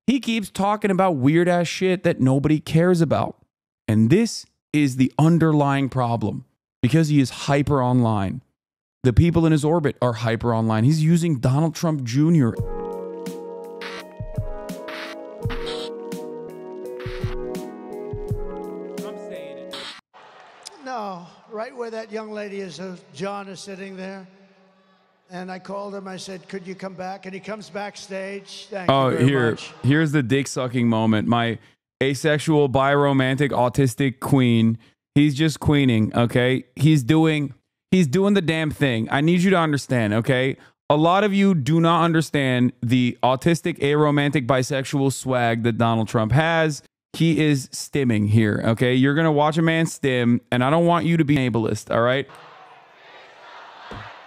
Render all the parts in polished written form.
He keeps talking about weird ass shit that nobody cares about. And this is the underlying problem because he is hyper online. The people in his orbit are hyper online. He's using Donald Trump Jr. No, right where that young lady is, John is sitting there. And I called him, I said, could you come back? And he comes backstage. Thank you very much. Here's the dick sucking moment. My asexual, biromantic, autistic queen. He's just queening, okay? He's doing the damn thing. I need you to understand, okay? A lot of you do not understand the autistic, aromantic, bisexual swag that Donald Trump has. He is stimming here, okay? You're going to watch a man stim, and I don't want you to be ableist, all right?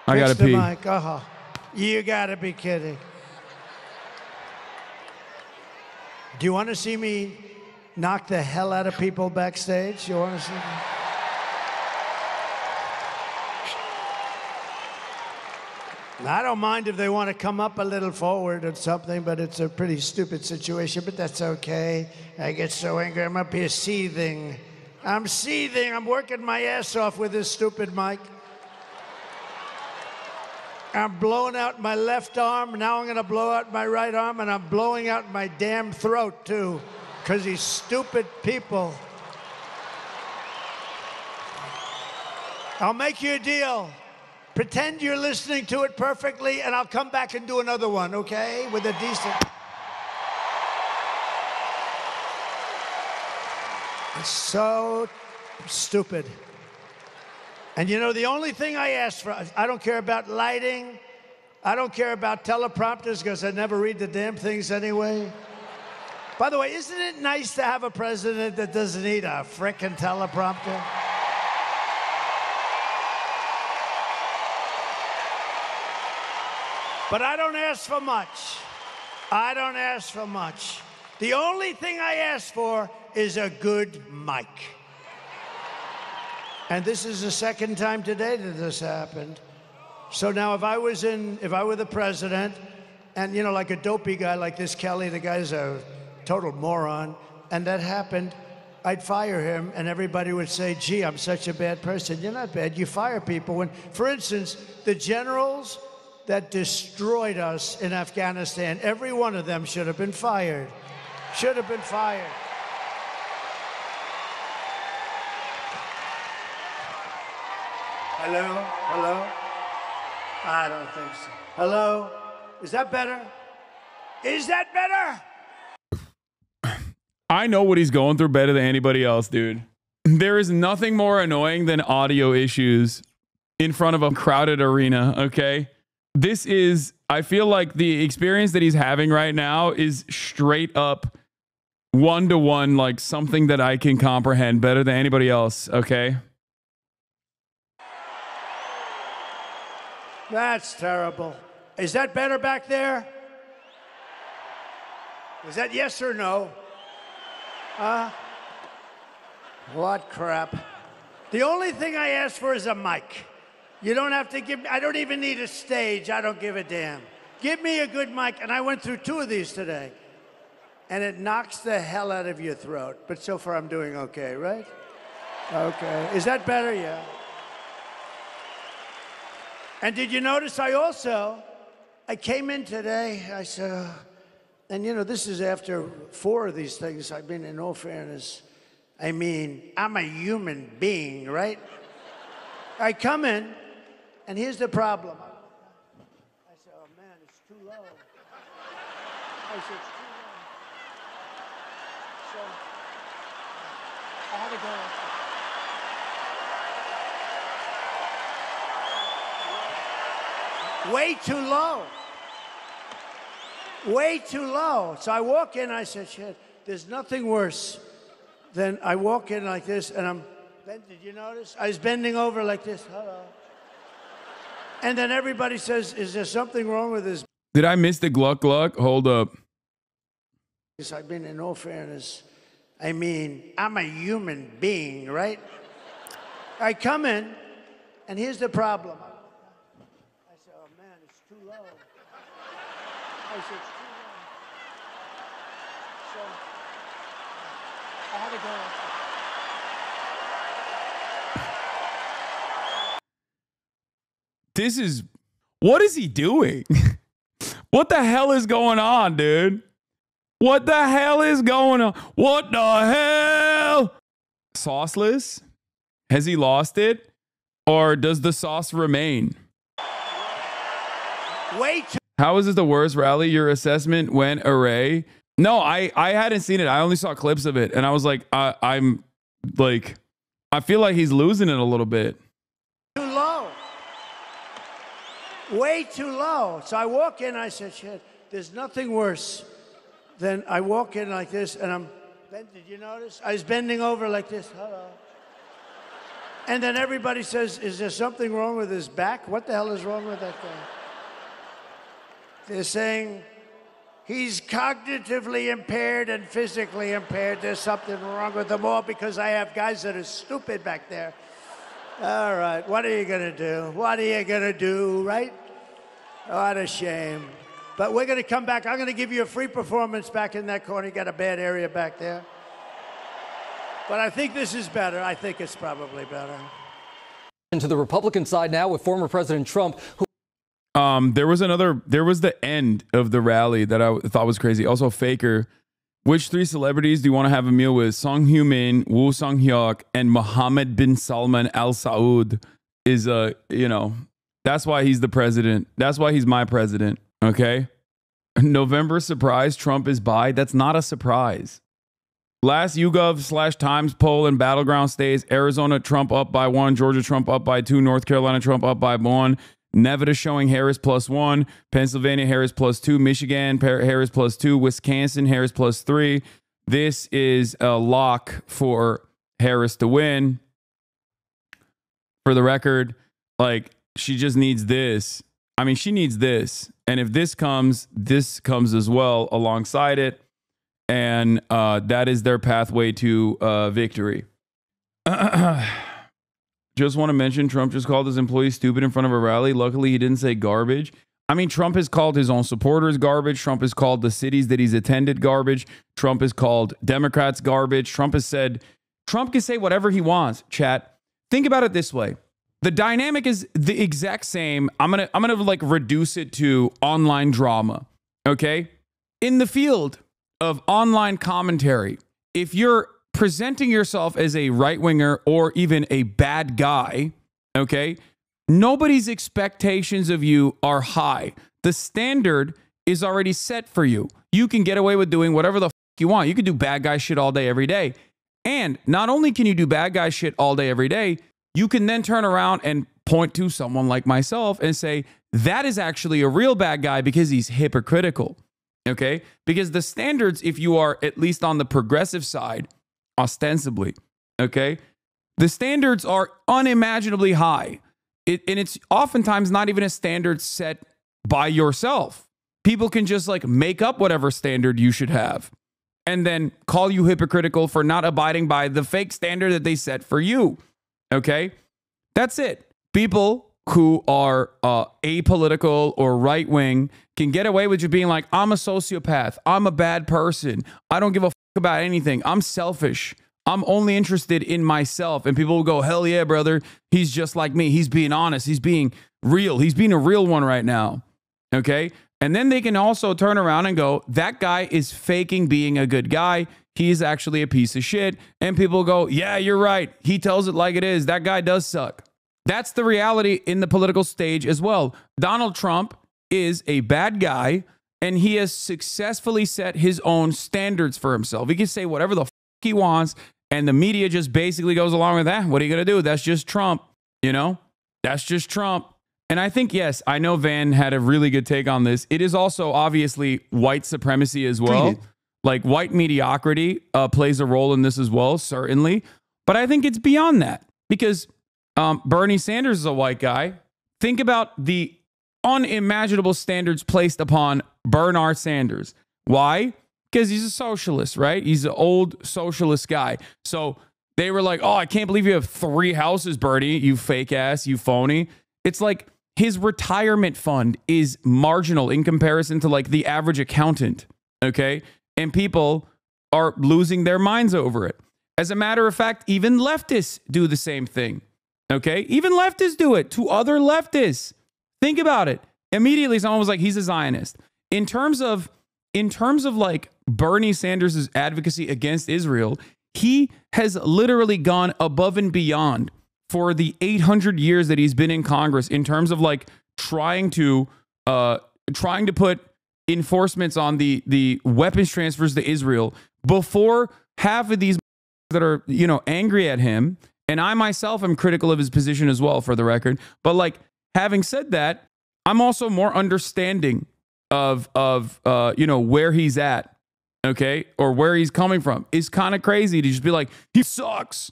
I gotta pee. Mike. You gotta be kidding. Do you want to see me knock the hell out of people backstage? You want to see me? I don't mind if they want to come up a little forward or something, but it's a pretty stupid situation, but that's okay. I get so angry. I'm up here seething. I'm seething. I'm working my ass off with this stupid mic. I'm blowing out my left arm. Now I'm going to blow out my right arm, and I'm blowing out my damn throat, too, because these stupid people. I'll make you a deal. Pretend you're listening to it perfectly, and I'll come back and do another one, okay? With a decent... It's so stupid. And you know, the only thing I ask for, I don't care about lighting. I don't care about teleprompters because I never read the damn things anyway. By the way, isn't it nice to have a president that doesn't need a frickin' teleprompter? But I don't ask for much. I don't ask for much. The only thing I ask for is a good mic. And this is the second time today that this happened. So now if I were the president, and you know, like a dopey guy like this Kelly, the guy's a total moron, and that happened, I'd fire him and everybody would say, gee, I'm such a bad person. You're not bad, you fire people. When, for instance, the generals that destroyed us in Afghanistan, every one of them should have been fired. Should have been fired. Hello? Hello? I don't think so. Hello? Is that better? Is that better? I know what he's going through better than anybody else, dude. There is nothing more annoying than audio issues in front of a crowded arena, okay? This is, I feel like the experience that he's having right now is straight up one-to-one, like something that I can comprehend better than anybody else, okay? That's terrible. Is that better back there? Is that yes or no? What crap. The only thing I ask for is a mic. You don't have to give me, I don't even need a stage. I don't give a damn. Give me a good mic. And I went through 2 of these today. And it knocks the hell out of your throat. But so far I'm doing okay, right? Okay. Is that better? Yeah. And did you notice I came in today, I said, and you know, this is after 4 of these things. I mean, in all fairness, I mean, I'm a human being, right? I come in, and here's the problem. I said, oh man, it's too low. I said, it's too low. So, I had to go. Way too low. Way too low. So I walk in, I said, shit, there's nothing worse than I walk in like this, and I'm, did you notice? I was bending over like this, hello. And then everybody says, is there something wrong with this? Did I miss the gluck gluck? Hold up. I mean, in all fairness, I mean, I'm a human being, right? I come in, and here's the problem. Too low. I said, it's too low. I had to go. This is, what is he doing? What the hell is going on, dude? What the hell is going on? What the hell? Sauceless? Has he lost it? Or does the sauce remain? Way too. How is this the worst rally? Your assessment went array? No, I hadn't seen it. I only saw clips of it. And I was like, I'm like, I feel like he's losing it a little bit. Too low. Way too low. So I walk in, I said, shit, there's nothing worse than I walk in like this and I'm, did you notice? I was bending over like this, hello. And then everybody says, is there something wrong with his back? What the hell is wrong with that guy? They're saying he's cognitively impaired and physically impaired. There's something wrong with them all because I have guys that are stupid back there. All right, what are you gonna do? What are you gonna do, right? What a shame. But we're gonna come back. I'm gonna give you a free performance back in that corner. You got a bad area back there. But I think this is better. I think it's probably better. To the Republican side now with former President Trump, who there was the end of the rally that I thought was crazy. Also, Faker. Which 3 celebrities do you want to have a meal with? Song Hyo-min, Woo Sung-hyuk, and Mohammed bin Salman Al Saud is that's why he's the president. That's why he's my president. Okay. November surprise, Trump is by. That's not a surprise. Last YouGov/Times poll in battleground states: Arizona, Trump up by 1, Georgia, Trump up by 2, North Carolina, Trump up by 1, Nevada showing Harris +1, Pennsylvania, Harris +2, Michigan, Harris +2, Wisconsin, Harris +3. This is a lock for Harris to win. For the record, like, she just needs this. I mean, she needs this. And if this comes as well alongside it. And that is their pathway to victory. Just want to mention, Trump just called his employees stupid in front of a rally. Luckily, he didn't say garbage. I mean, Trump has called his own supporters garbage. Trump has called the cities that he's attended garbage. Trump has called Democrats garbage. Trump can say whatever he wants, chat. Think about it this way. The dynamic is the exact same. I'm gonna like reduce it to online drama, okay? In the field of online commentary, if you're presenting yourself as a right-winger or even a bad guy, okay, nobody's expectations of you are high. The standard is already set for you. You can get away with doing whatever the f you want. You can do bad guy shit all day, every day. And not only can you do bad guy shit all day, every day, you can then turn around and point to someone like myself and say, that is actually a real bad guy because he's hypocritical. Okay? Because the standards, if you are at least on the progressive side, ostensibly, okay, the standards are unimaginably high. And it's oftentimes not even a standard set by yourself. People can just like make up whatever standard you should have and then call you hypocritical for not abiding by the fake standard that they set for you. Okay? That's it. People who are apolitical or right-wing can get away with just being like, I'm a sociopath. I'm a bad person. I don't give a f about anything. I'm selfish. I'm only interested in myself. And people will go, hell yeah, brother. He's just like me. He's being honest. He's being real. He's being a real one right now. Okay? And then they can also turn around and go, that guy is faking being a good guy. He's actually a piece of shit. And people go, yeah, you're right. He tells it like it is. That guy does suck. That's the reality in the political stage as well. Donald Trump is a bad guy, and he has successfully set his own standards for himself. He can say whatever the f he wants, and the media just basically goes along with that. What are you going to do? That's just Trump, you know? That's just Trump. And I think, yes, I know Van had a really good take on this. It is also obviously white supremacy as well. Like white mediocrity plays a role in this as well, certainly. But I think it's beyond that because Bernie Sanders is a white guy. Think about the unimaginable standards placed upon Bernard Sanders. Why? Because he's a socialist, right? He's an old socialist guy. So they were like, oh, I can't believe you have 3 houses, Bernie, you fake ass, you phony. It's like his retirement fund is marginal in comparison to like the average accountant, okay? And people are losing their minds over it. As a matter of fact, even leftists do the same thing. Okay? Even leftists do it to other leftists. Think about it. Immediately, someone was like, he's a Zionist. In terms of like Bernie Sanders' advocacy against Israel, he has literally gone above and beyond for the 800 years that he's been in Congress in terms of like trying to put enforcements on the weapons transfers to Israel before half of these that are, angry at him. And I myself am critical of his position as well, for the record. But like, having said that, I'm also more understanding of where he's at, okay, or where he's coming from. It's kind of crazy to just be like, he sucks,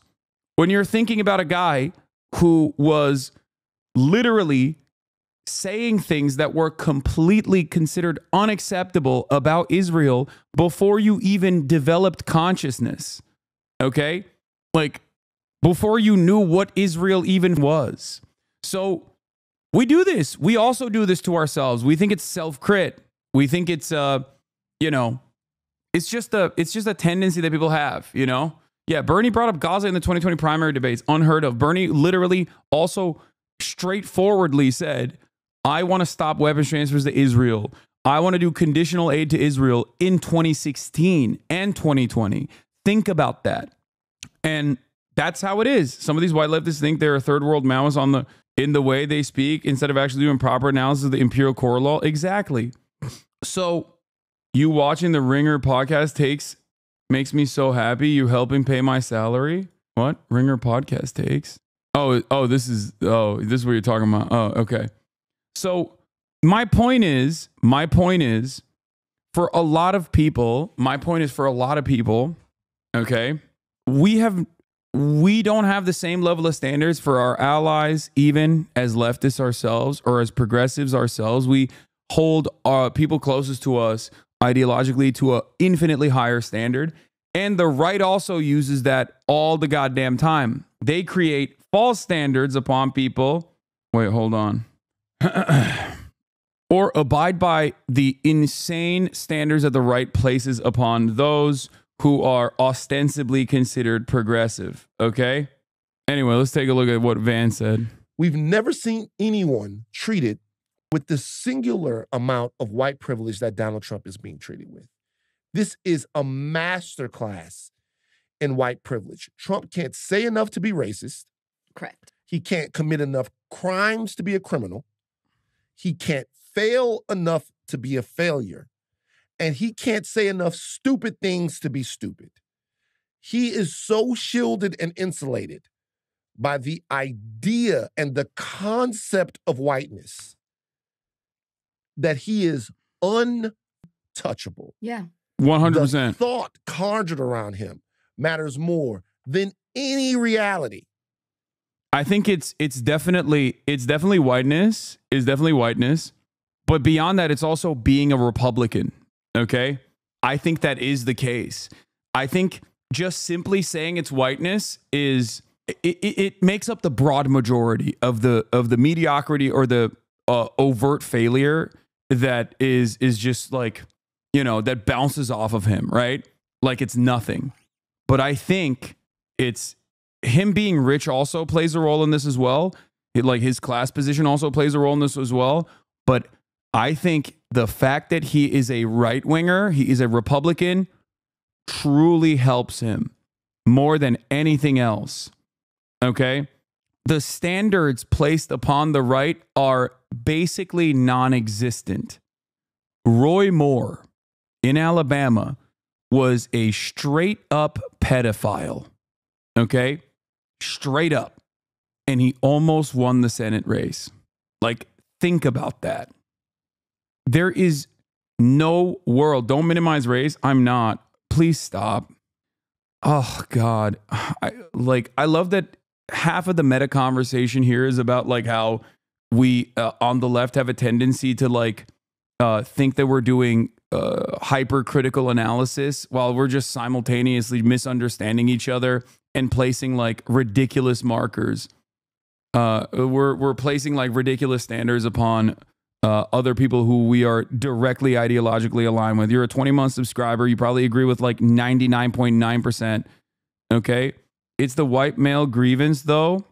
when you're thinking about a guy who was literally saying things that were completely considered unacceptable about Israel before you even developed consciousness, okay? Like, before you knew what Israel even was. So we do this. We also do this to ourselves. We think it's self-crit. We think it's it's just a tendency that people have, Yeah, Bernie brought up Gaza in the 2020 primary debates. Unheard of. Bernie literally also straightforwardly said, I want to stop weapons transfers to Israel. I want to do conditional aid to Israel in 2016 and 2020. Think about that. And that's how it is. Some of these white leftists think they're a third world Maoist in the way they speak instead of actually doing proper analysis of the imperial core law. Exactly. So you watching the Ringer podcast takes makes me so happy. You helping pay my salary. What? Ringer podcast takes? This is what you're talking about. Oh, okay. So my point is for a lot of people, okay, we don't have the same level of standards for our allies, even as leftists ourselves or as progressives ourselves. We hold people closest to us ideologically to an infinitely higher standard. And the right also uses that all the goddamn time. They create false standards upon people. Wait, hold on. Or abide by the insane standards that the right places upon those who are ostensibly considered progressive. Okay? Anyway, let's take a look at what Van said. We've never seen anyone treated with the singular amount of white privilege that Donald Trump is being treated with. This is a masterclass in white privilege. Trump can't say enough to be racist. Correct. He can't commit enough crimes to be a criminal. He can't fail enough to be a failure. And he can't say enough stupid things to be stupid. He is so shielded and insulated by the idea and the concept of whiteness that he is untouchable. Yeah. 100%. The thought conjured around him matters more than any reality. I think it's definitely whiteness. It's definitely whiteness. But beyond that, it's also being a Republican. Okay? I think that is the case. I think just simply saying it's whiteness is it makes up the broad majority of the mediocrity or the overt failure that is just like, that bounces off of him, right? Like it's nothing. But I think it's him being rich also plays a role in this as well. Like his class position also plays a role in this as well. But I think the fact that he is a right winger, he is a Republican, truly helps him more than anything else. Okay? The standards placed upon the right are basically non-existent. Roy Moore in Alabama was a straight up pedophile. Okay? Straight up. And he almost won the Senate race. Like, think about that. There is no world. Don't minimize race. I'm not. Please stop. Oh, God. I love that half of the meta conversation here is about like how we on the left have a tendency to like think that we're doing hypercritical analysis while we're just simultaneously misunderstanding each other and placing like ridiculous markers. We're placing like ridiculous standards upon other people who we are directly ideologically aligned with. You're a 20-month subscriber. You probably agree with like 99.9%. Okay. It's the white male grievance, though.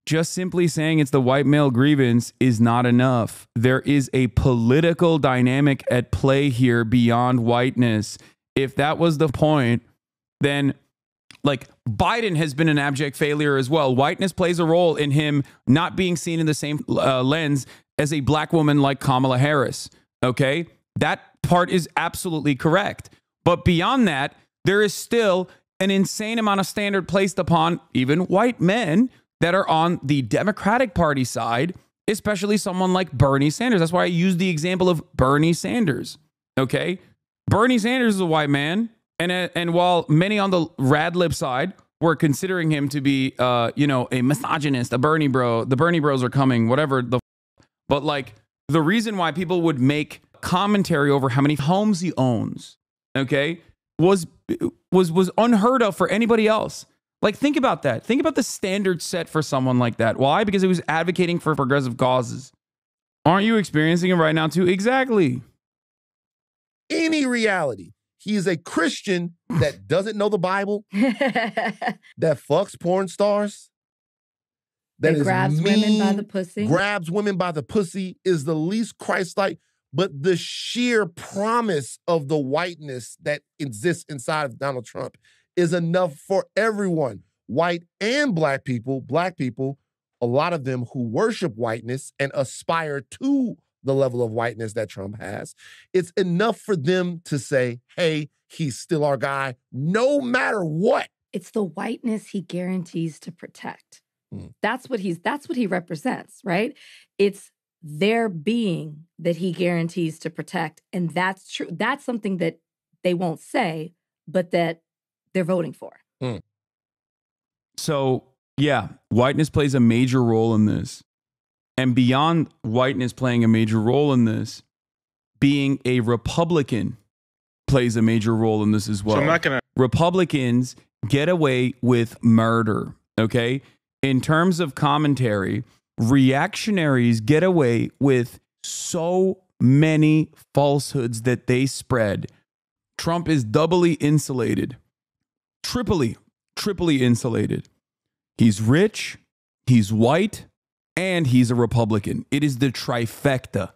Just simply saying it's the white male grievance is not enough. There is a political dynamic at play here beyond whiteness. If that was the point, then like Biden has been an abject failure as well. Whiteness plays a role in him not being seen in the same lens as a black woman like Kamala Harris. Okay, that part is absolutely correct. But beyond that, there is still an insane amount of standard placed upon even white men that are on the Democratic Party side, especially someone like Bernie Sanders. That's why I use the example of Bernie Sanders. Okay, Bernie Sanders is a white man. And while many on the rad lip side were considering him to be, a misogynist, a Bernie bro, the Bernie bros are coming, whatever but like the reason why people would make commentary over how many homes he owns, okay, was unheard of for anybody else. Like, think about that. Think about the standard set for someone like that. Why? Because he was advocating for progressive causes. Aren't you experiencing it right now too? Exactly. Any reality. He is a Christian that doesn't know the Bible, that fucks porn stars, that grabs women by the pussy. Grabs women by the pussy, is the least Christ-like, but the sheer promise of the whiteness that exists inside of Donald Trump is enough for everyone, white and black people, a lot of them who worship whiteness and aspire to the level of whiteness that Trump has. It's enough for them to say, hey, he's still our guy, no matter what. It's the whiteness he guarantees to protect. That's what he represents, right? It's their being that he guarantees to protect. And that's true. That's something that they won't say, but that they're voting for. So, yeah, whiteness plays a major role in this. And beyond whiteness playing a major role in this, being a Republican plays a major role in this as well. So I'm not going to... Republicans get away with murder, okay? In terms of commentary, reactionaries get away with so many falsehoods that they spread. Trump is doubly insulated, triply insulated. He's rich, he's white, and he's a Republican. It is the trifecta,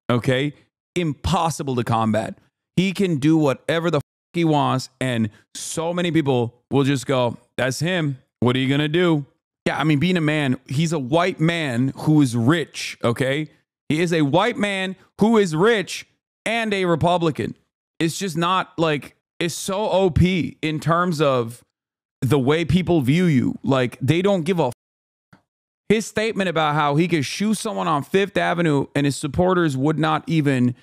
okay? Impossible to combat. He can do whatever the he wants, and so many people will just go, that's him. What are you going to do? Yeah, I mean, being a man, he's a white man who is rich, okay? He is a white man who is rich and a Republican. It's just not like, it's so OP in terms of the way people view you. Like, they don't give a his statement about how he could shoot someone on Fifth Avenue and his supporters would not even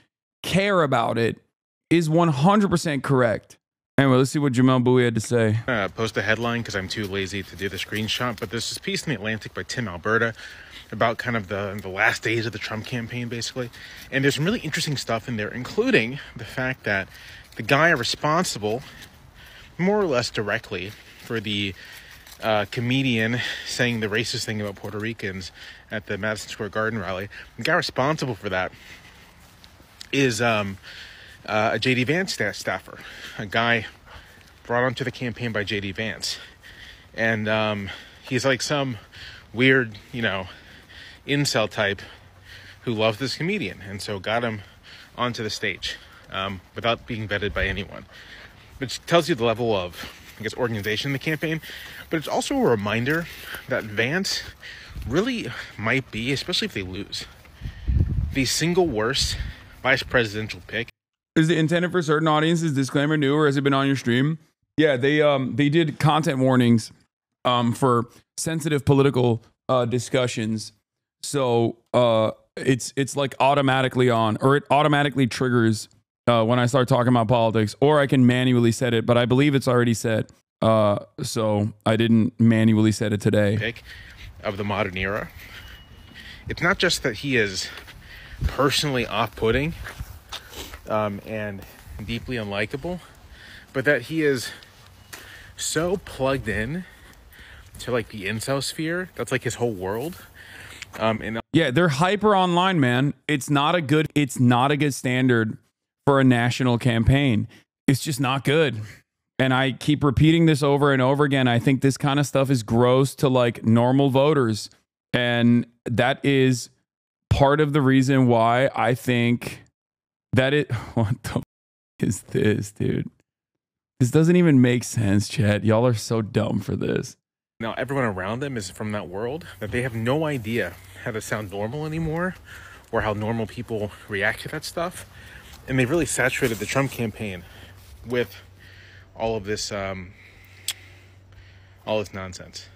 care about it is 100% correct. Anyway, let's see what Jamel Bowie had to say. Post a headline because I'm too lazy to do the screenshot, but there's this piece in The Atlantic by Tim Alberta about kind of the last days of the Trump campaign, basically. And there's some really interesting stuff in there, including the fact that the guy responsible, more or less directly, for the comedian saying the racist thing about Puerto Ricans at the Madison Square Garden rally, the guy responsible for that is a J.D. Vance staffer, a guy brought onto the campaign by J.D. Vance. And he's like some weird, incel type who loves this comedian, and so got him onto the stage without being vetted by anyone. Which tells you the level of, I guess, organization in the campaign. But it's also a reminder that Vance really might be, especially if they lose, the single worst vice presidential pick. Is it intended for certain audiences? Disclaimer new, or has it been on your stream? Yeah, they did content warnings for sensitive political discussions. So it's like automatically on, or it automatically triggers when I start talking about politics, or I can manually set it, but I believe it's already set. So I didn't manually set it today. Pick of the modern era. It's not just that he is personally off-putting and deeply unlikable, but that he is so plugged in to like the incel sphere, that's like his whole world, Yeah, they're hyper online, man. It's not a good standard for a national campaign. It's just not good. And I keep repeating this over and over again. I think this kind of stuff is gross to like normal voters. And that is part of the reason why I think that what the is this, dude? This doesn't even make sense, Chet. Y'all are so dumb for this. Now, everyone around them is from that world that they have no idea how to sound normal anymore or how normal people react to that stuff. And they've really saturated the Trump campaign with all of this nonsense.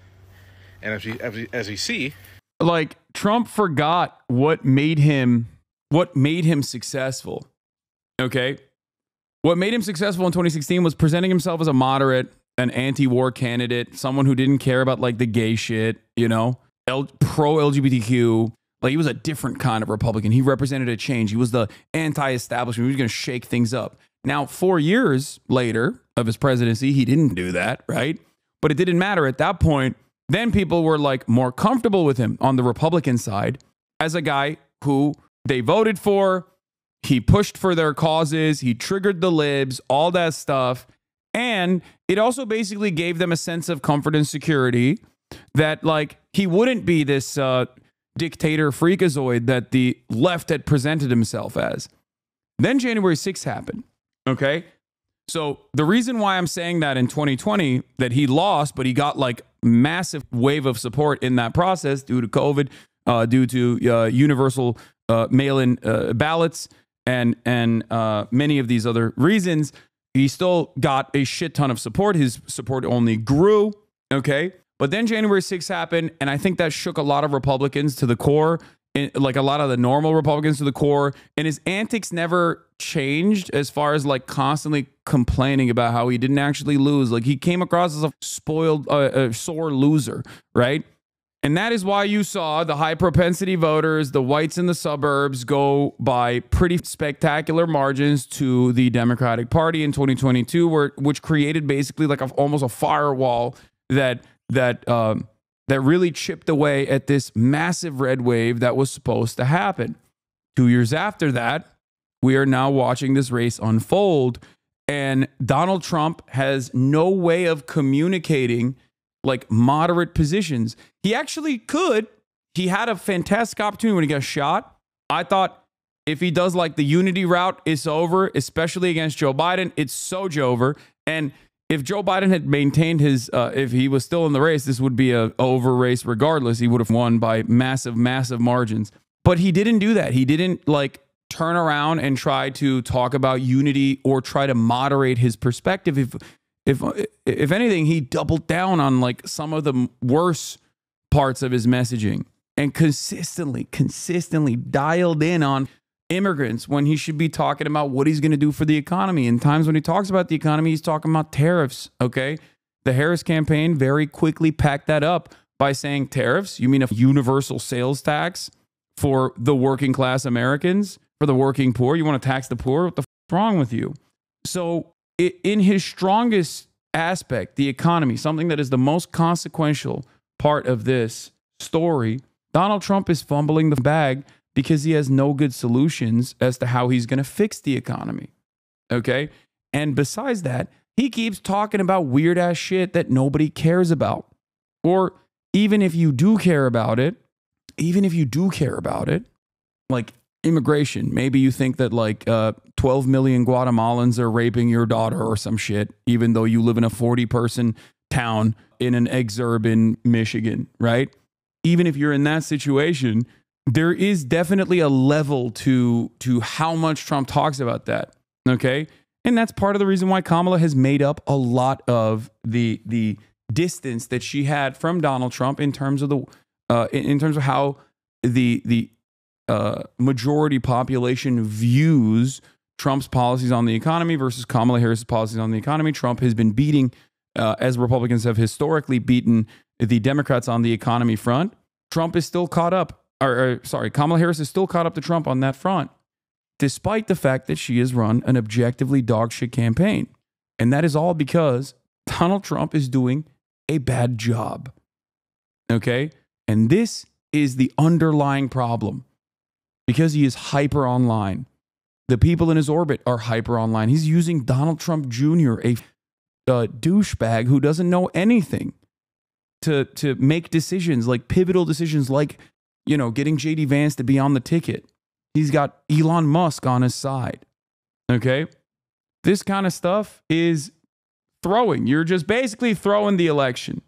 And as we see, like Trump forgot what made him successful. Okay? What made him successful in 2016 was presenting himself as a moderate, an anti-war candidate, someone who didn't care about like the gay shit, you know, pro-LGBTQ. Like he was a different kind of Republican. He represented a change. He was the anti-establishment. He was going to shake things up. Now, 4 years later of his presidency, he didn't do that, right? But it didn't matter at that point. Then people were like more comfortable with him on the Republican side as a guy who they voted for. He pushed for their causes. He triggered the libs, all that stuff. And it also basically gave them a sense of comfort and security that like he wouldn't be this dictator freakazoid that the left had presented himself as. Then January 6th happened. Okay. So the reason why I'm saying that in 2020 that he lost, but he got like massive wave of support in that process due to COVID, due to universal mail-in ballots and many of these other reasons, he still got a shit ton of support. His support only grew. Okay. But then January 6th happened, and I think that shook a lot of Republicans to the core, like a lot of the normal Republicans to the core. And his antics never changed as far as like constantly complaining about how he didn't actually lose. Like he came across as a spoiled, sore loser, right? And that is why you saw the high propensity voters, the whites in the suburbs, go by pretty spectacular margins to the Democratic Party in 2022, which created basically like almost a firewall that really chipped away at this massive red wave that was supposed to happen. 2 years after that, we are now watching this race unfold, and Donald Trump has no way of communicating like moderate positions. He actually could. He had a fantastic opportunity when he got shot. I thought if he does like the unity route, it's over, especially against Joe Biden. It's so over. And if Joe Biden had maintained his, if he was still in the race, this would be a over race regardless. He would have won by massive, massive margins. But he didn't do that. He didn't like turn around and try to talk about unity or try to moderate his perspective. If anything, he doubled down on like some of the worst parts of his messaging and consistently dialed in on immigrants when he should be talking about what he's going to do for the economy. In times when he talks about the economy, he's talking about tariffs. Okay. The Harris campaign very quickly packed that up by saying tariffs. You mean a universal sales tax for the working class Americans, for the working poor? You want to tax the poor? What the f is wrong with you? So in his strongest aspect, the economy, something that is the most consequential part of this story, Donald Trump is fumbling the bag because he has no good solutions as to how he's going to fix the economy. Okay? And besides that, he keeps talking about weird ass shit that nobody cares about. Or even if you do care about it, like immigration, maybe you think that like 12 million Guatemalans are raping your daughter or some shit, even though you live in a 40-person town in an exurb in Michigan, right? Even if you're in that situation, there is definitely a level to how much Trump talks about that, okay? And that's part of the reason why Kamala has made up a lot of the distance that she had from Donald Trump in terms of how the majority population views Trump's policies on the economy versus Kamala Harris's policies on the economy. Trump has been beating, as Republicans have historically beaten the Democrats on the economy front. Trump is still caught up, Kamala Harris is still caught up to Trump on that front, despite the fact that she has run an objectively dogshit campaign. And that is all because Donald Trump is doing a bad job. Okay? And this is the underlying problem. Because he is hyper online. The people in his orbit are hyper online. He's using Donald Trump Jr., a douchebag who doesn't know anything, to make decisions, like pivotal decisions, like, you know, getting JD Vance to be on the ticket. He's got Elon Musk on his side. Okay? This kind of stuff is throwing. You're just basically throwing the election.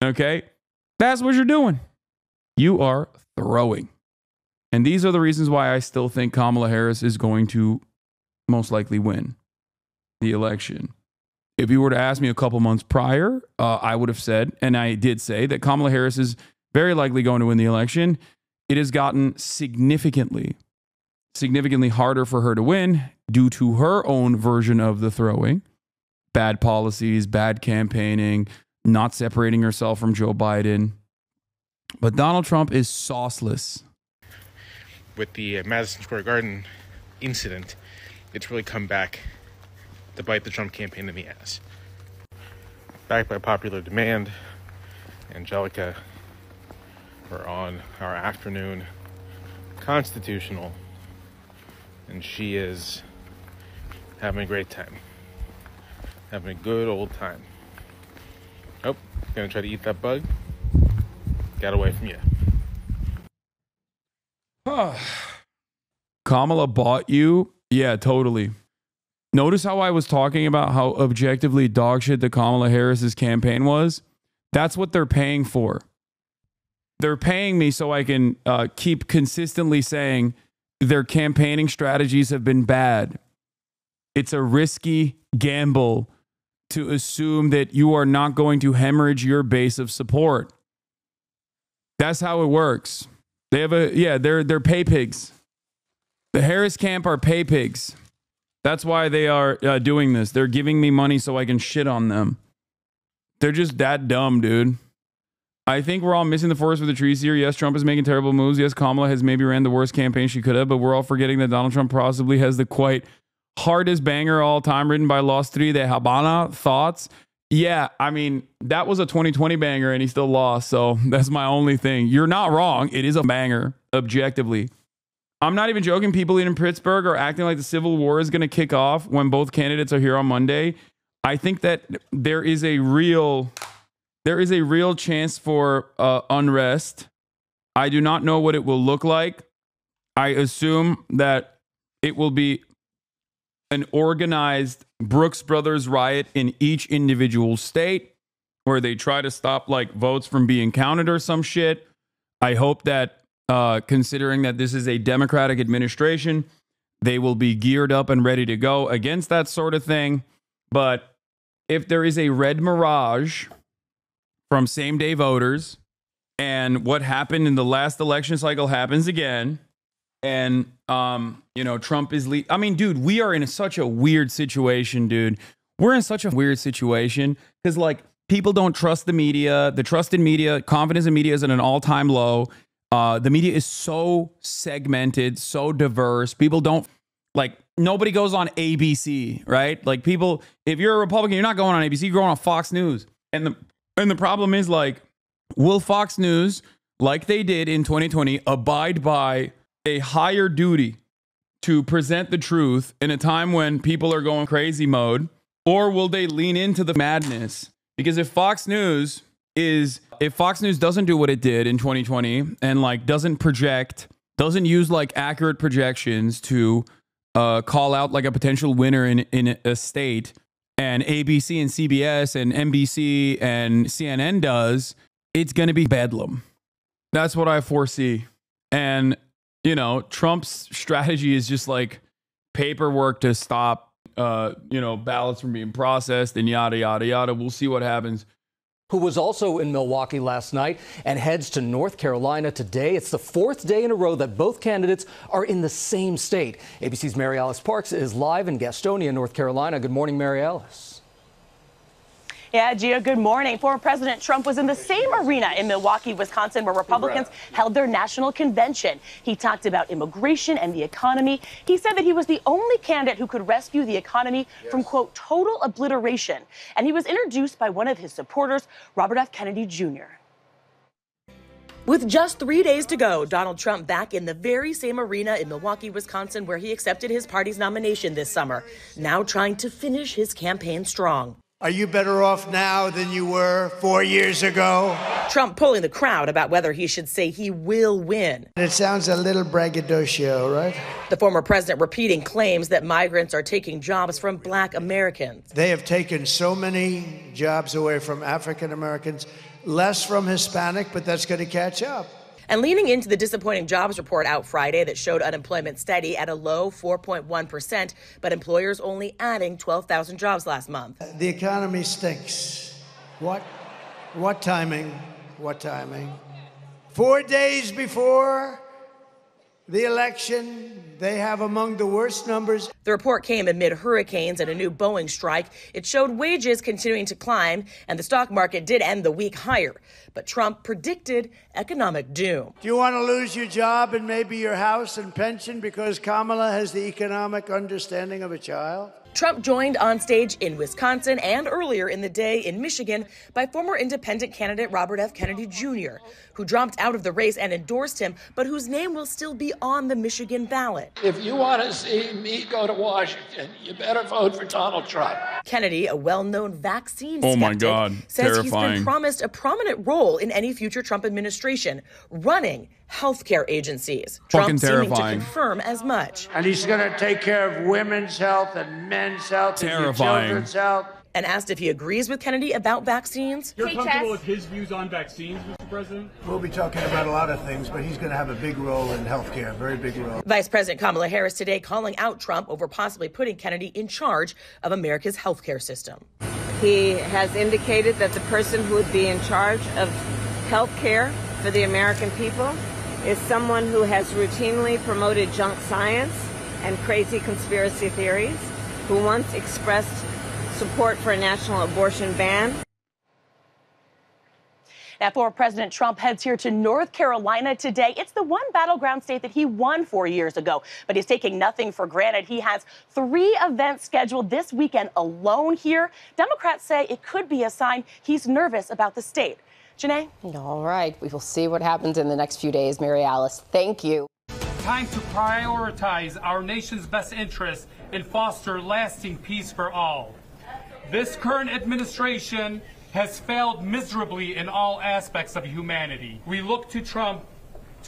Okay? That's what you're doing. You are throwing. And these are the reasons why I still think Kamala Harris is going to most likely win the election. If you were to ask me a couple months prior, I would have said, and I did say, that Kamala Harris is very likely going to win the election. It has gotten significantly harder for her to win due to her own version of the throwing. Bad policies, bad campaigning, not separating herself from Joe Biden. But Donald Trump is sauceless. With the Madison Square Garden incident, it's really come back to bite the Trump campaign in the ass. Backed by popular demand, Angelica, we're on our afternoon constitutional, and she is having a great time. Having a good old time. Oh, gonna try to eat that bug. Got away from you. Kamala bought you? Yeah, totally. Notice how I was talking about how objectively dogshit the Kamala Harris's campaign was? That's what they're paying for. They're paying me so I can keep consistently saying their campaigning strategies have been bad. It's a risky gamble to assume that you are not going to hemorrhage your base of support. That's how it works. They have they're pay pigs. The Harris camp are pay pigs. That's why they are doing this. They're giving me money so I can shit on them. They're just that dumb, dude. I think we're all missing the forest for the trees here. Yes, Trump is making terrible moves. Yes, Kamala has maybe ran the worst campaign she could have, but we're all forgetting that Donald Trump possibly has the quite hardest banger all time written by Los Tri de Habana. Thoughts? Yeah, I mean, that was a 2020 banger and he still lost. So that's my only thing. You're not wrong. It is a banger, objectively. I'm not even joking. People in Pittsburgh are acting like the Civil War is going to kick off when both candidates are here on Monday. I think that there is a real chance for unrest. I do not know what it will look like. I assume that it will be an organized Brooks Brothers riot in each individual state where they try to stop like votes from being counted or some shit. I hope that considering that this is a Democratic administration, they will be geared up and ready to go against that sort of thing. But if there is a red mirage from same-day voters and what happened in the last election cycle happens again, and Trump is I mean, dude, we are in such a weird situation, dude. We're in such a weird situation because like people don't trust the media. The trust in media, confidence in media is at an all-time low. The media is so segmented, so diverse. People don't nobody goes on ABC, right? Like people, if you're a Republican, you're not going on ABC, you're going on Fox News. And the problem is like, will Fox News, like they did in 2020, abide by a higher duty to present the truth in a time when people are going crazy mode? Or will they lean into the madness? Because if Fox News doesn't do what it did in 2020 and like doesn't use like accurate projections to call out like a potential winner in a state, and ABC and CBS and NBC and CNN does, it's going to be bedlam. That's what I foresee. And, Trump's strategy is just like paperwork to stop, ballots from being processed and yada, yada, yada. We'll see what happens. Who was also in Milwaukee last night and heads to North Carolina today. It's the fourth day in a row that both candidates are in the same state. ABC's Mary Alice Parks is live in Gastonia, North Carolina. Good morning, Mary Alice. Yeah, Gio, good morning. Former President Trump was in the same arena in Milwaukee, Wisconsin, where Republicans held their national convention. He talked about immigration and the economy. He said that he was the only candidate who could rescue the economy from, quote, total obliteration. And he was introduced by one of his supporters, Robert F. Kennedy Jr. With just 3 days to go, Donald Trump back in the very same arena in Milwaukee, Wisconsin, where he accepted his party's nomination this summer, now trying to finish his campaign strong. Are you better off now than you were 4 years ago? Trump pulling the crowd about whether he should say he will win. It sounds a little braggadocio, right? The former president repeating claims that migrants are taking jobs from Black Americans. They have taken so many jobs away from African Americans, less from Hispanic, but that's going to catch up. And leaning into the disappointing jobs report out Friday that showed unemployment steady at a low 4.1%, but employers only adding 12,000 jobs last month. The economy stinks. What timing? What timing? 4 days before the election, they have among the worst numbers. The report came amid hurricanes and a new Boeing strike. It showed wages continuing to climb, and the stock market did end the week higher. But Trump predicted economic doom. Do you want to lose your job and maybe your house and pension because Kamala has the economic understanding of a child? Trump joined on stage in Wisconsin and earlier in the day in Michigan by former independent candidate Robert F. Kennedy Jr., who dropped out of the race and endorsed him, but whose name will still be on the Michigan ballot. If you want to see me go to Washington, you better vote for Donald Trump. Kennedy, a well-known vaccine Oh my skeptic, God, says terrifying. he's been promised a prominent role in any future Trump administration, running healthcare agencies. Fucking Trump seeming to terrifying. confirm as much. And he's going to take care of women's health and men's health and your Terrifying. children's health. And asked if he agrees with Kennedy about vaccines. You're comfortable with his views on vaccines, Mr. President? We'll be talking about a lot of things, but he's going to have a big role in healthcare, a very big role. Vice President Kamala Harris today calling out Trump over possibly putting Kennedy in charge of America's healthcare system. He has indicated that the person who would be in charge of health care for the American people is someone who has routinely promoted junk science and crazy conspiracy theories, who once expressed support for a national abortion ban. Now, former President Trump heads here to North Carolina today. It's the one battleground state that he won 4 years ago, but he's taking nothing for granted. He has 3 events scheduled this weekend alone here. Democrats say it could be a sign he's nervous about the state. Janae? All right. We will see what happens in the next few days. Mary Alice, thank you. Time to prioritize our nation's best interests and foster lasting peace for all. This current administration has failed miserably in all aspects of humanity. We look to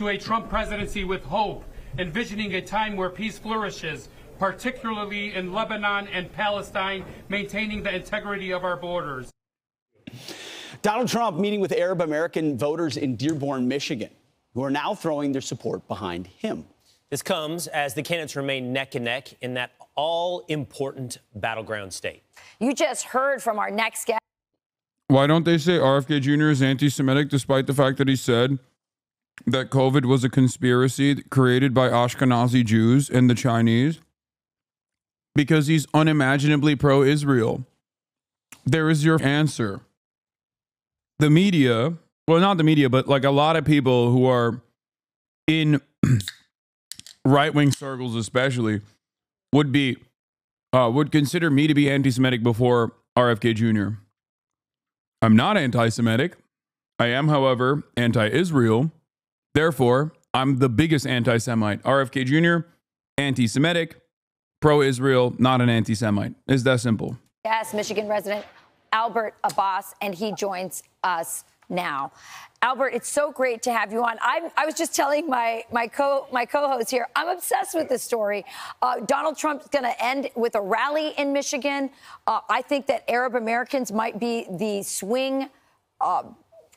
a Trump presidency with hope, envisioning a time where peace flourishes, particularly in Lebanon and Palestine, maintaining the integrity of our borders. Donald Trump meeting with Arab American voters in Dearborn, Michigan, who are now throwing their support behind him. This comes as the candidates remain neck and neck in that all-important battleground state. You just heard from our next guest. Why don't they say RFK Jr. is anti-Semitic despite the fact that he said that COVID was a conspiracy created by Ashkenazi Jews and the Chinese? Because he's unimaginably pro-Israel. There is your answer. The media, well, not the media, but like a lot of people who are in right-wing circles especially would consider me to be anti-Semitic before RFK Jr. I'm not anti-Semitic. I am, however, anti-Israel. Therefore, I'm the biggest anti-Semite. RFK Jr., anti-Semitic, pro-Israel, not an anti-Semite. It's that simple. Yes, Michigan resident Albert Abbas, and he joins us now. Albert, it's so great to have you on. I was just telling my co-host here, I'm obsessed with this story. Donald Trump's going to end with a rally in Michigan. I think that Arab Americans might be the swing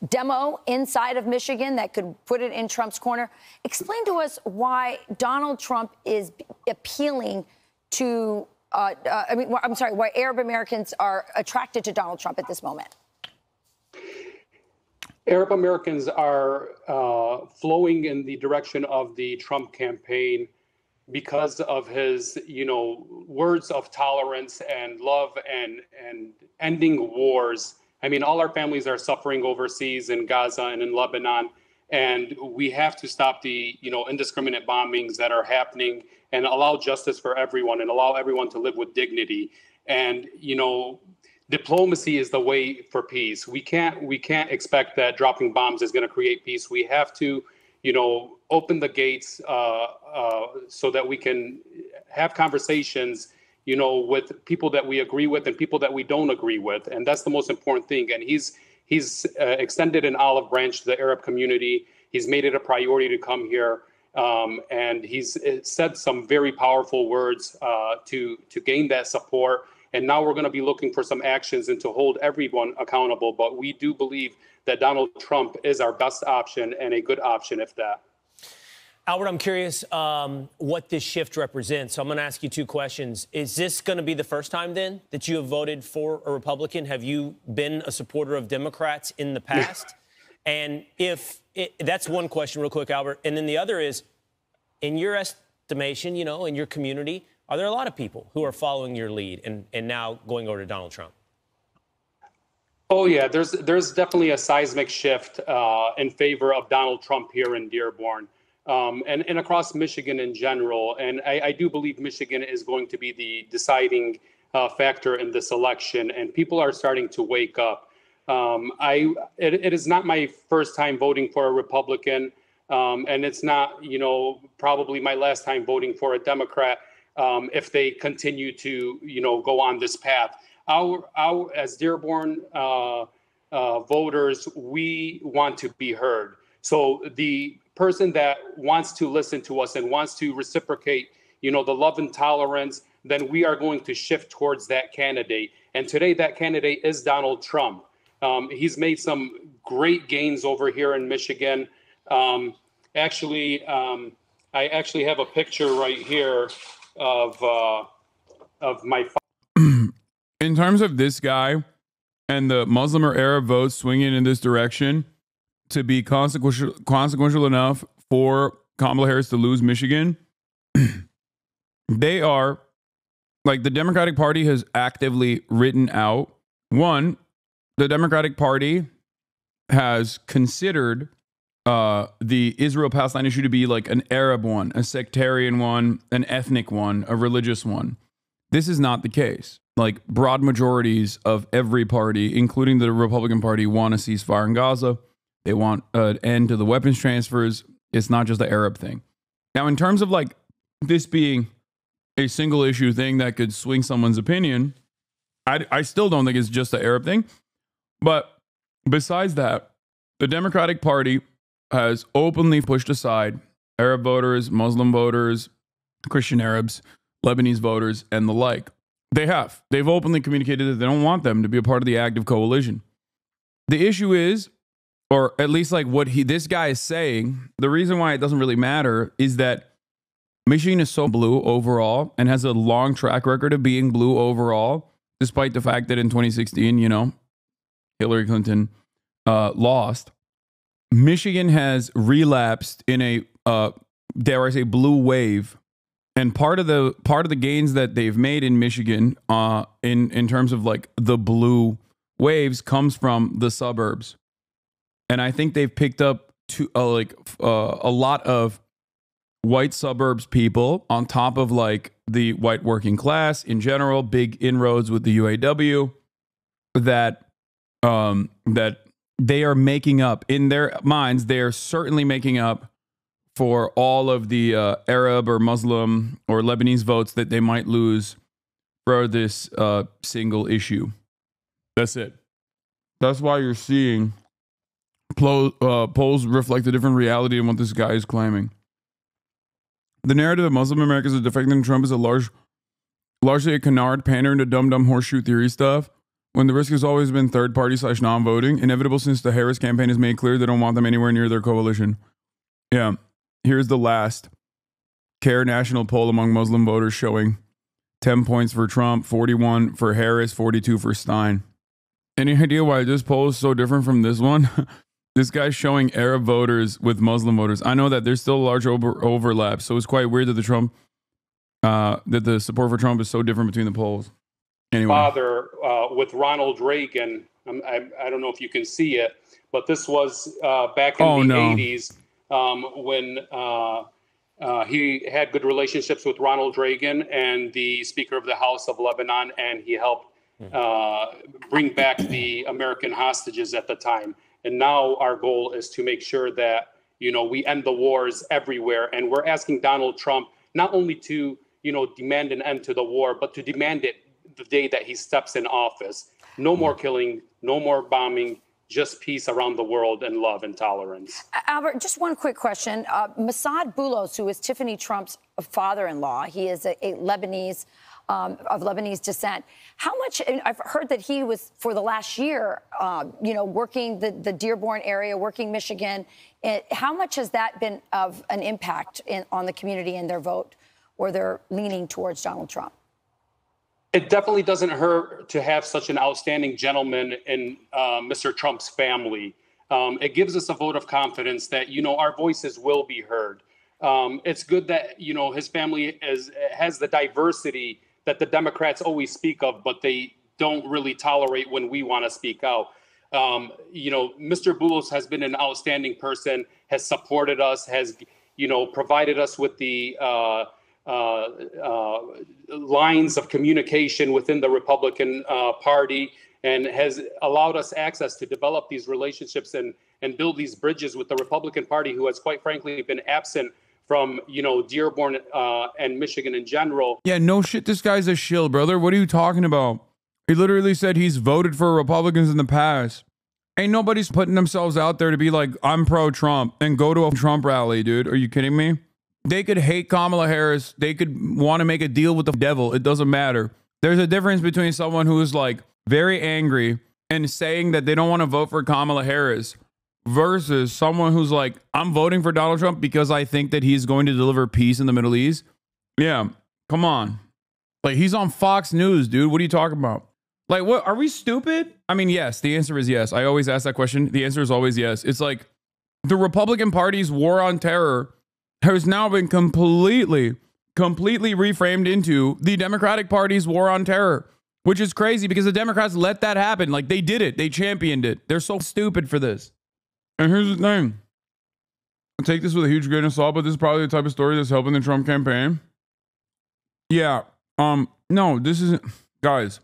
demo inside of Michigan that could put it in Trump's corner. Explain to us why Donald Trump is appealing to why Arab Americans are attracted to Donald Trump at this moment. Arab Americans are flowing in the direction of the Trump campaign because of his, words of tolerance and love and ending wars. I mean, all our families are suffering overseas in Gaza and in Lebanon, and we have to stop the, indiscriminate bombings that are happening and allow justice for everyone and allow everyone to live with dignity. And, diplomacy is the way for peace. We can't expect that dropping bombs is going to create peace. We have to, open the gates so that we can have conversations, with people that we agree with and people that we don't agree with, and that's the most important thing. And he's extended an olive branch to the Arab community. He's made it a priority to come here, and he's said some very powerful words to gain that support. And now we're going to be looking for some actions and to hold everyone accountable. But we do believe that Donald Trump is our best option and a good option, if that. Albert, I'm curious what this shift represents. So I'm going to ask you two questions. Is this going to be the first time then that you have voted for a Republican? Have you been a supporter of Democrats in the past? And that's one question real quick, Albert. And then the other is, in your estimation, in your community, are there a lot of people who are following your lead and now going over to Donald Trump? Oh, yeah, there's definitely a seismic shift in favor of Donald Trump here in Dearborn and across Michigan in general. And I do believe Michigan is going to be the deciding factor in this election, and people are starting to wake up. It is not my first time voting for a Republican, and it's not, probably my last time voting for a Democrat. If they continue to, go on this path. As Dearborn voters, we want to be heard. So the person that wants to listen to us and wants to reciprocate, the love and tolerance, then we are going to shift towards that candidate. And today that candidate is Donald Trump. He's made some great gains over here in Michigan. I actually have a picture right here of my. In terms of this guy and the Muslim or Arab votes swinging in this direction to be consequential enough for Kamala Harris to lose Michigan, they are, like, the Democratic Party has actively written out. One, the Democratic Party has considered the Israel-Palestine issue to be like an Arab one, a sectarian one, an ethnic one, a religious one. This is not the case. Like, broad majorities of every party, including the Republican Party, want a ceasefire in Gaza. They want an end to the weapons transfers. It's not just the Arab thing. Now, in terms of like this being a single issue thing that could swing someone's opinion, I still don't think it's just the Arab thing. But besides that, the Democratic Party has openly pushed aside Arab voters, Muslim voters, Christian Arabs, Lebanese voters, and the like. They've openly communicated that they don't want them to be a part of the active coalition. The issue is, or at least like what this guy is saying, the reason why it doesn't really matter is that Michigan is so blue overall and has a long track record of being blue overall, despite the fact that in 2016, Hillary Clinton lost. Michigan has relapsed in a, dare I say, blue wave. And part of the gains that they've made in Michigan, in terms of like the blue waves, comes from the suburbs, and I think they've picked up a lot of white suburbs people on top of like the white working class in general. Big inroads with the UAW that they are making up in their minds. They are certainly making up for all of the Arab or Muslim or Lebanese votes that they might lose for this single issue. That's it. That's why you're seeing polls reflect a different reality than what this guy is claiming. The narrative of Muslim Americans are defecting Trump is largely a canard, pandering to dumb horseshoe theory stuff, when the risk has always been third-party / non-voting, inevitable since the Harris campaign has made clear they don't want them anywhere near their coalition. Yeah. Here's the last CARE national poll among Muslim voters showing 10 points for Trump, 41 for Harris, 42 for Stein. Any idea why this poll is so different from this one? This guy's showing Arab voters with Muslim voters. I know that there's still a large overlap, so it's quite weird that the support for Trump is so different between the polls. Anyway. Father with Ronald Reagan, I don't know if you can see it, but this was back in the 80s. When he had good relationships with Ronald Reagan and the Speaker of the House of Lebanon, and he helped bring back the American hostages at the time. And now our goal is to make sure that, we end the wars everywhere. And we're asking Donald Trump not only to, demand an end to the war, but to demand it the day that he steps in office. No more killing, no more bombing, just peace around the world and love and tolerance. Albert, just one quick question. Massad Boulos, who is Tiffany Trump's father-in-law, he is a Lebanese, of Lebanese descent. How much, I've heard that he was, for the last year, working the Dearborn area, working Michigan. How much has that been of an impact on the community and their vote, or their leaning towards Donald Trump? It definitely doesn't hurt to have such an outstanding gentleman in Mr. Trump's family. It gives us a vote of confidence that, our voices will be heard. It's good that, his family has the diversity that the Democrats always speak of, but they don't really tolerate when we want to speak out. Mr. Boulos has been an outstanding person, has supported us, has, provided us with the lines of communication within the Republican Party, and has allowed us access to develop these relationships and build these bridges with the Republican Party, who has quite frankly been absent from, Dearborn and Michigan in general. Yeah, no shit. This guy's a shill, brother. What are you talking about? He literally said he's voted for Republicans in the past. Ain't nobody's putting themselves out there to be like, I'm pro-Trump and go to a Trump rally, dude. Are you kidding me? They could hate Kamala Harris. They could want to make a deal with the devil. It doesn't matter. There's a difference between someone who is like very angry and saying that they don't want to vote for Kamala Harris versus someone who's like, I'm voting for Donald Trump because I think that he's going to deliver peace in the Middle East. Yeah, come on. Like, he's on Fox News, dude. What are you talking about? Like, what? Are we stupid? I mean, yes, the answer is yes. I always ask that question. The answer is always yes. It's like the Republican Party's war on terror has now been completely reframed into the Democratic Party's war on terror, which is crazy because the Democrats let that happen. Like, they did it. They championed it. They're so stupid for this. And here's the thing. I take this with a huge grain of salt, but this is probably the type of story that's helping the Trump campaign. Yeah. No, this isn't. Guys,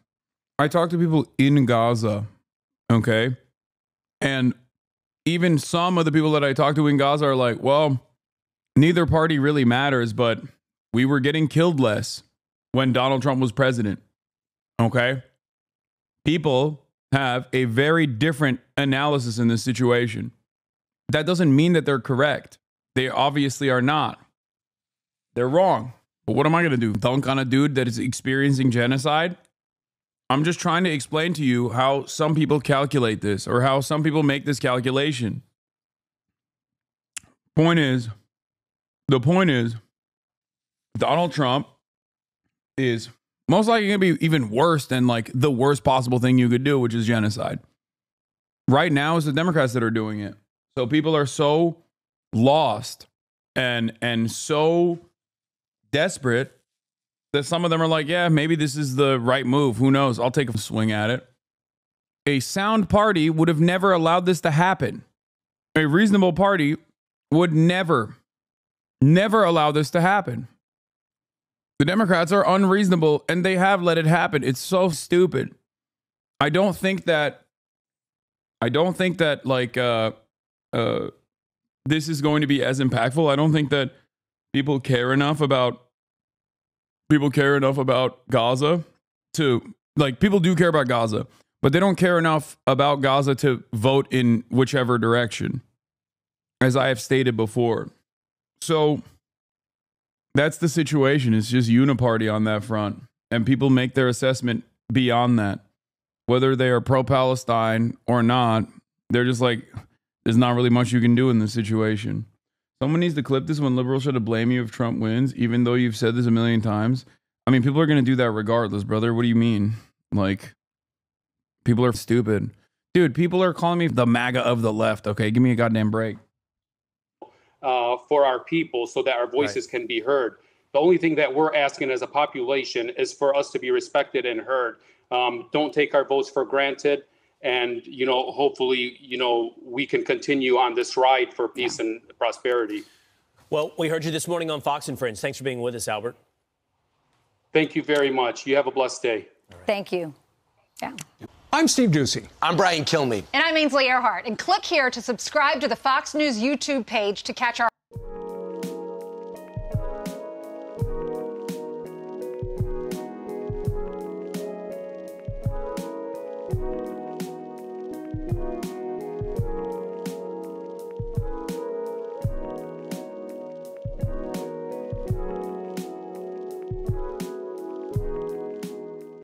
I talk to people in Gaza, okay? And even some of the people that I talk to in Gaza are like, well, neither party really matters, but we were getting killed less when Donald Trump was president, okay? People have a very different analysis in this situation. That doesn't mean that they're correct. They obviously are not. They're wrong. But what am I going to do? Dunk on a dude that is experiencing genocide? I'm just trying to explain to you how some people calculate this, or how some people make this calculation. The point is, Donald Trump is most likely going to be even worse than like the worst possible thing you could do, which is genocide. Right now, it's the Democrats that are doing it. So people are so lost and so desperate that some of them are like, yeah, maybe this is the right move. Who knows? I'll take a swing at it. A sound party would have never allowed this to happen. A reasonable party would never allow this to happen. The Democrats are unreasonable and they have let it happen. It's so stupid. I don't think that like this is going to be as impactful. I don't think that people care enough about Gaza to, like, people do care about Gaza, but they don't care enough about Gaza to vote in whichever direction, as I have stated before. So that's the situation. It's just uniparty on that front, and people make their assessment beyond that. Whether they are pro-Palestine or not, they're just like, there's not really much you can do in this situation. Someone needs to clip this when liberals try to blame you if Trump wins, even though you've said this a million times. I mean, people are going to do that regardless, brother. What do you mean? Like, people are stupid. Dude, people are calling me the MAGA of the left. Okay, give me a goddamn break. For our people, so that our voices can be heard. The only thing that we're asking as a population is for us to be respected and heard. Don't take our votes for granted. And, hopefully, we can continue on this ride for peace and prosperity. Well, we heard you this morning on Fox and Friends. Thanks for being with us, Albert. Thank you very much. You have a blessed day. Thank you. Yeah. I'm Steve Ducey. I'm Brian Kilmeade. And I'm Ainsley Earhart. And click here to subscribe to the Fox News YouTube page to catch our